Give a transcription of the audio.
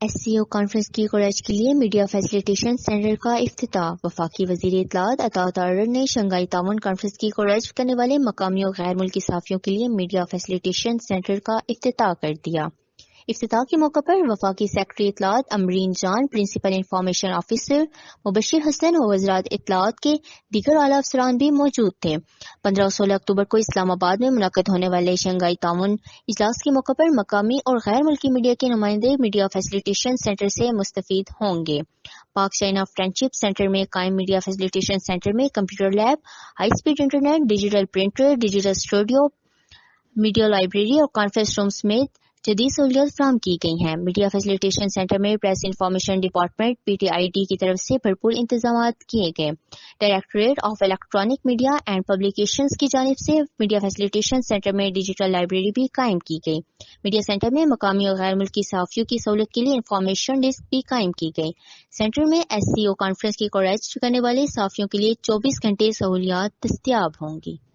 S C O conference کی coverage کے لیے میڈیا فیسیلیٹیشن سینٹر کا افتتاح۔ وفاقی وزیر اطلاعات عطاء تارڑ نے شنگھائی تعاون کانفرنس کی کوریج کرنے والے مقامی اور غیر ملکی صحافیوں کے لیے میڈیا فیسیلیٹیشن سینٹر کا افتتاح کر دیا۔ افتتاح کے موقع پر وفاقی سیکرٹری اطلاعات امرین جان، پرنسپل انفارمیشن آفیسر مبشر حسن اور وزارت اطلاعات کے دیگر اعلیٰ افسران بھی موجود تھے۔ 15 اور 16 اکتوبر کو اسلام آباد میں منعقد ہونے والے شنگھائی تعاون اجلاس کے موقع پر مقامی اور غیر ملکی میڈیا کے نمائندے میڈیا فیسیلیٹیشن سینٹر سے مستفید ہوں گے۔ پاک چائنا فرینڈشپ سینٹر میں قائم میڈیا فیسیلیٹیشن سینٹر میں computer lab, high speed internet, digital printer, digital studio, media library اور کانفرنس روم سمیت جدید سہولیات فراہم کی گئی ہیں۔ میڈیا فیسیلیٹیشن سینٹر میں press information department P T I D کی طرف سے بھرپور انتظامات کیے گئے۔ Directorate of electronic media and publications کی جانب سے میڈیا فیسیلیٹیشن سینٹر میں ڈیجیٹل لائبریری بھی قائم کی گئی۔ میڈیا سینٹر میں مقامی اور غیر ملکی صحافیوں کی سہولت کے لیے انفارمیشن ڈیسک بھی قائم کی گئی۔ سینٹر میں ایس سی او کانفرنس کی کوریج کرنے والے صحافیوں کے لیے 24 گھنٹے سہولیات دستیاب ہوں گی۔